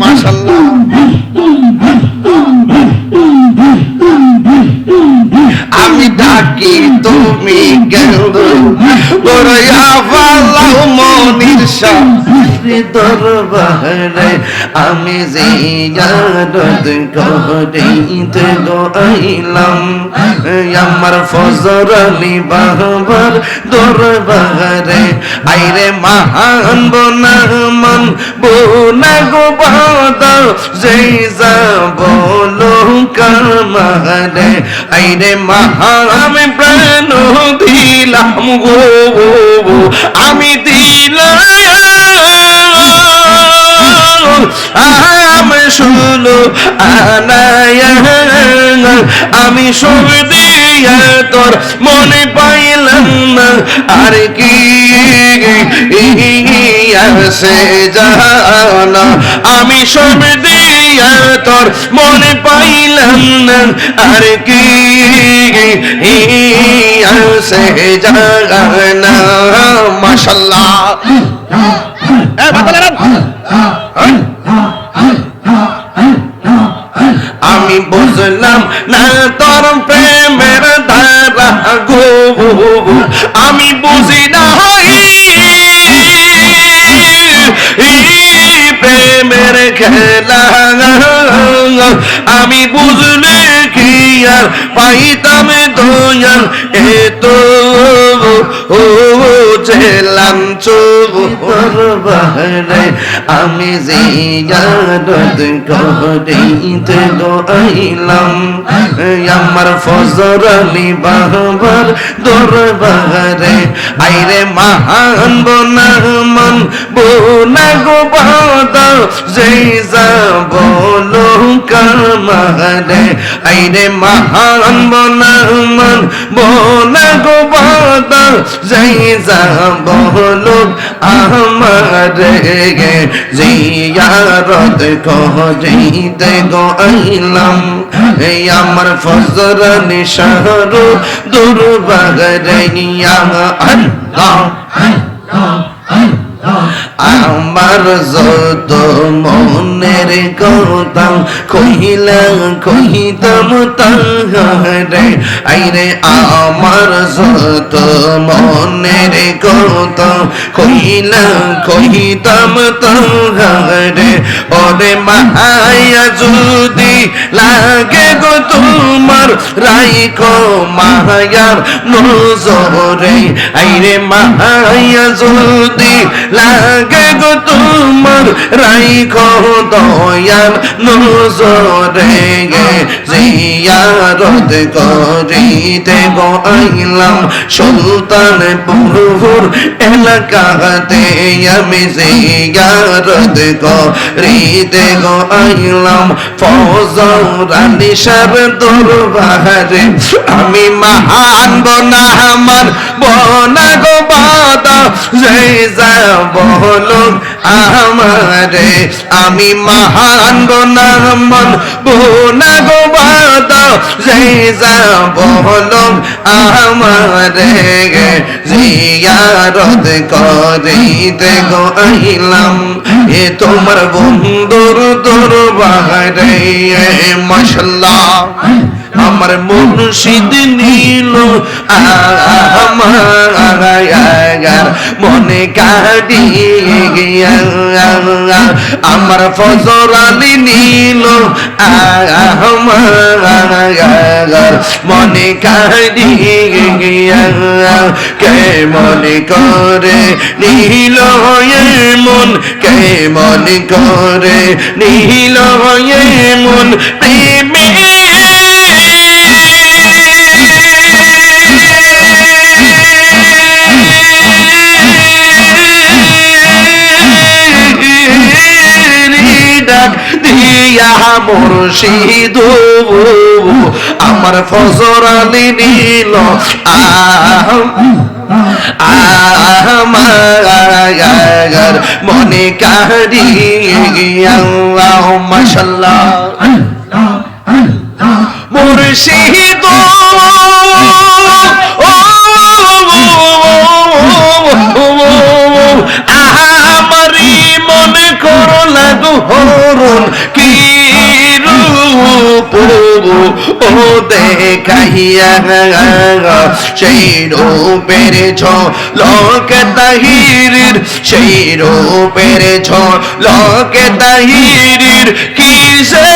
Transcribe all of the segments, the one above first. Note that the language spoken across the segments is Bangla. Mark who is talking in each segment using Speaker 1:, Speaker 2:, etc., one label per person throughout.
Speaker 1: মাশাআল্লাহ। আমি ডাকি তুমি গেলো গড়াইয়া ফালাও মনির শাহের দরবারে, আমি জিয়ারত করিতে গো আইলাম আমার ফজর আলী বাবার দরবারে। আইরে মহান বনামন বোনা গো বাদা যেই যাব কামারে। আইরে আমি প্রাণ দিলাম গো, আমি দিলাম আমি শুনো আনায়, আমি সব দিয়া তোর মনে পাইলাম না আর কি আছে জানা। আমি সব দিয়া তোর মনে পাইলাম না আর কি আছে জানা। মাশাআল্লাহ। আমি বুঝলাম না তোর প্রেমের ধারা গো, আমি বুঝি না প্রেমের খেলা। আমি বুঝলে কি আর পাইতাম দয়াল এত ও জেলাম চোরে। আমি জিয়ারত করিতে গো আইলাম আমার ফজর আলী বাবার দরবারে। আইরে মহান বনামন বোনা গো বাদা যেই যাব কামারে। আইরে মহান বনামন বোনা গো বাদা যেই যাব আমারে। জিয়ারত করিতে গো আইলাম আমার ফজর আলী শাহর দরবারে। আল্লাহ আমার যত মনের কথা কহিতাম তাহারে। আইরে আমার যত মনের কথা কহিতাম তাহারে। ওরে মায়া যদি লাগে গো তোমার রাইখো মায়ার নজরে। আইরে মায়া যদি লাগে গো তোমার রাইখো দয়ার নজরে। জিয়ারত করিতে গো আইলাম সুলতানপুর এলাকাতে। আমি জিয়ারত করিতে গো আইলাম ফজর আলী শাহর দরবারে। আমি মহান বনামন বোনা গো বাদা যেই যাব আমারে। আমি মহান বনামন বোনা গো বাদা যেই যাব আমারে। জিয়ারত করিতে গো আইলাম এ তোমার বন্ধুর দরবারে। মাশাআল্লাহ। আমার মুর্শিদ নীল আমার মনে কাটিয়ে গিয়া। আমার ফজর আলী নীল আমার মনে কাটিয়ে গিয়া। কে মনে করে নীল মন, কে মনে করে নীল মন প্রেমে। মুর্শিদ আমার ফজর আলী নীল আমার মনে কাটিয়ে গিয়া। মাশাআল্লাহ। মুর্শিদ আমারি মনে করো লাগু করুন কি রূপ ও দেখাইয়া সেই রূপের ঝলক তাহিরির সেই রূপের ঝলক তাহিরির কিসে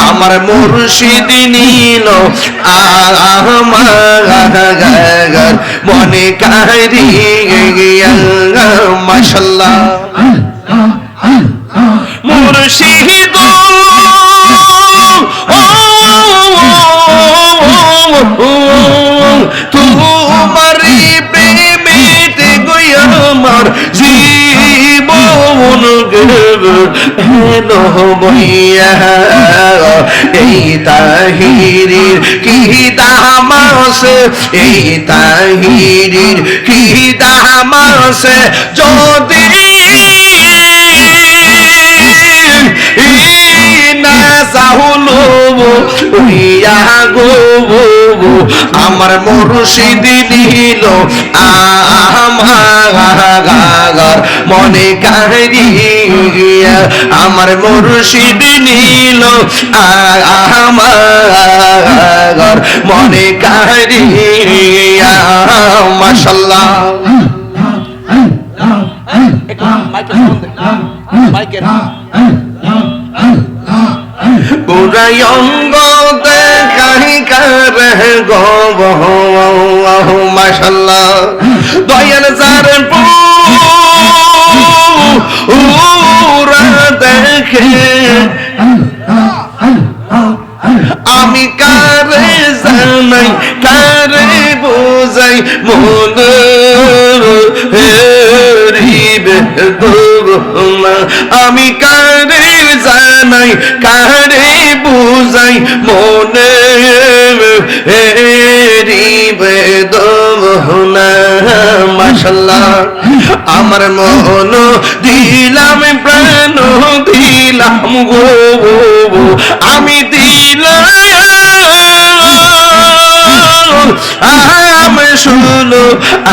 Speaker 1: আমার মুর্শিদ নীল আমার মনে কারিয়া মাশাআল্লাহ মুর্শিদ তোমারি প্রেমেতে গয়া আমার জীবন হেলো বইয়া এই তাহিরির কি দাম আছে এই তাহিরির কি দাম আছে যদি না চাহুলো আমার মুর্শিদ নীল আমার মনে কারিয়া আমার মুর্শিদ নীল আমার মনে কারিয়া মাশাআল্লাহ মাইকের পুরাই অঙ্গ দেখাই কারে গো মাশাআল্লাহ দয়াল যার পুরা দেখে আমি কারে জানাই কারে বোঝাই মন আমি কারে জানাই কারে বুঝাই মনে মাশাআল্লাহ আমার মন দিলাম প্রাণ দিলাম গো আমি দিলাম আমি শুনো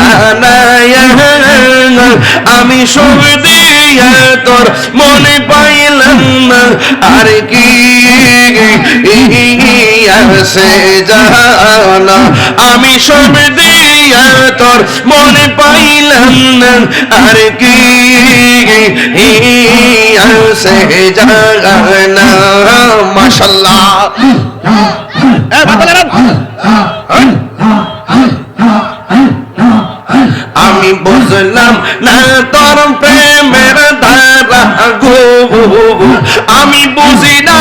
Speaker 1: আনায়া আমি সব দিয়া তোর মনে পাইলাম না আর কি আছে জানা আমি সব দিয়া তোর মনে পাইলাম না আর কি আছে জানা মাশাআল্লাহ আমি বুঝলাম না তোর প্রেমের ধারা গো আমি বুঝি না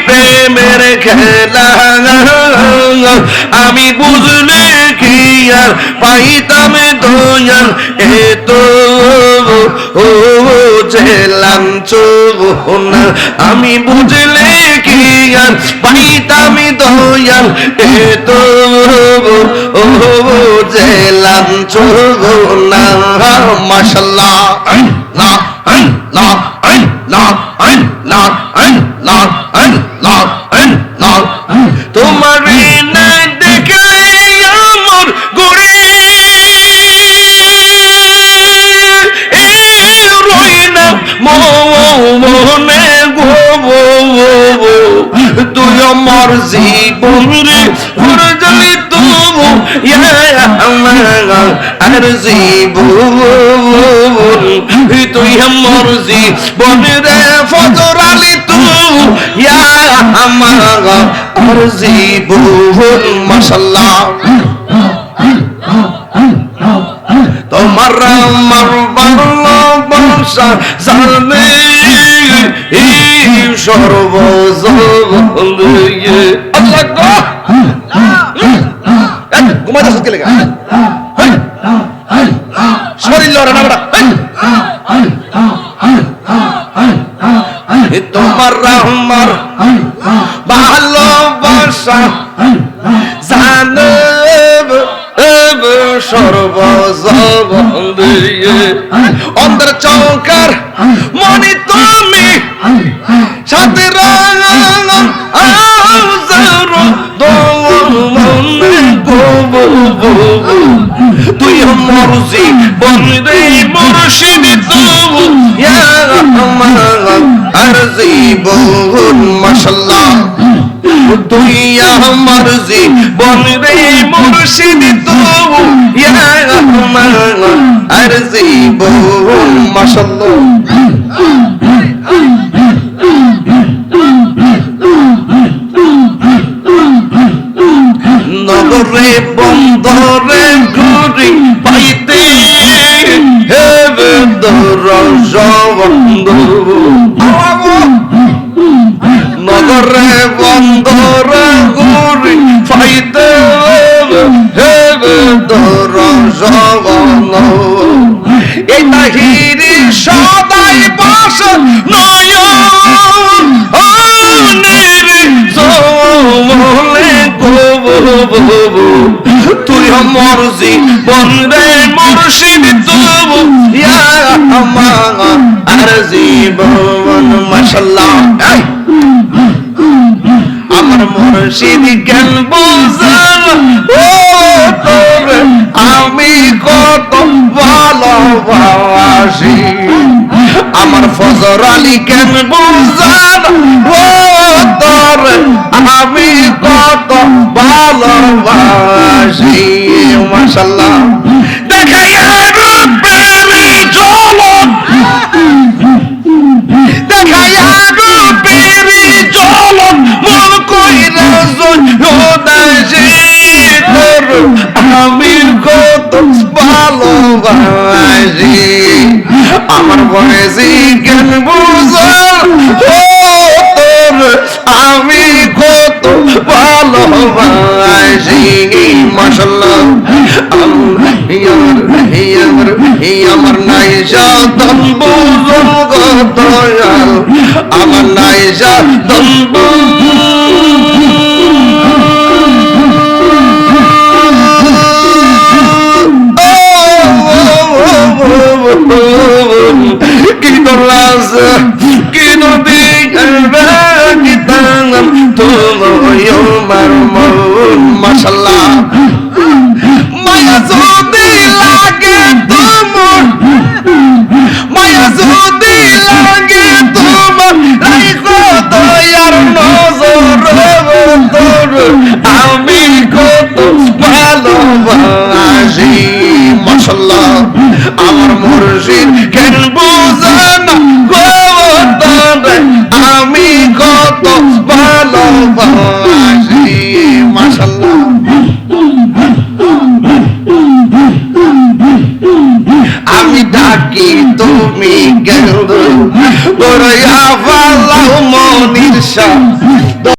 Speaker 1: প্রেমের খেলা আমি বুঝলে কি আর পাইতাম দয়াল এত জেলাম চোনা আমি বুঝলে কি আর পাইতাম দয়াল এত জেলাম চোনা মাশাআল্লাহ না না না না না না তোমার না দেখলে আমার গড়ে রই না মনে গো তুই আমার জীবন রে ঘুরে যাবি তবু আর জীবন তুই আমার জীবন রে ফজর আলী তুই আমার জীবন মাশাআল্লাহ তোমার আমার ভালোবাসা জানে সর্বজনীন আল্লাহ গো ঘুমাইতে সত্যি লেগে শরীর লড়ে না বড় তোমার আমার ভালোবাসা জানে সর্বজনীন অন্তর চৌকার মনি তুমি সাথে রঙ তুই মরজি বন্ধে মুর্শিদ তবু ইয়া আমার আরজি বল মাশাআল্লাহ তুই আমার জীবন রে মুর্শিদ তবু ইয়া আমার আরজি বল মাশাআল্লাহ নগরে বন্দরে ঘুরি পাইতে হেবে দরজা বন্ধ নগরে বন্দরে ঘুরি পাইতে হেবে দরজা বন্ধ এই তাহিরি সদাই পাশ নয়ন জমলে তুই আমার জীবন রে মুর্শিদ তবু ইয়া আমার জীবন মাশাআল্লাহ আমার মুর্শিদ জ্ঞান বুঝান ও তোরে আমি কত ভালোবাসি আমার ফজর আলী জ্ঞান বুঝান ও তোরে আমি কত ভালোবাসি মাশাআল্লাহ দেখাইয়া রূপের ঝলক দেখাইয়া রূপের ঝলক মন কইরা জোদাসি তোর আমি কত ভালোবাসি আমার বয়সী জ্ঞান বুঝান ও তোর আমি কত ভালোবাসি মাশাআল্লাহ আমার নাই সাধন বুঝুন দয়াল আমার নাই সাধন কি দলাস কি নদী কি তাঙ্গ তোমার মন মাশাআল্লাহ মায়া যদি লাগে তোমার মায়া যদি লাগে তোমার রাখো দয়ার নজর তোর আমি কত ভালোবাসি মাশাআল্লাহ আমার মুর্শিদ কেন বুঝানা গো তোরে আমি কত ভালোবাসি মাশাআল্লাহ আমি ডাকি তুমি কেন বড়য়া ফালাও মনির শাহ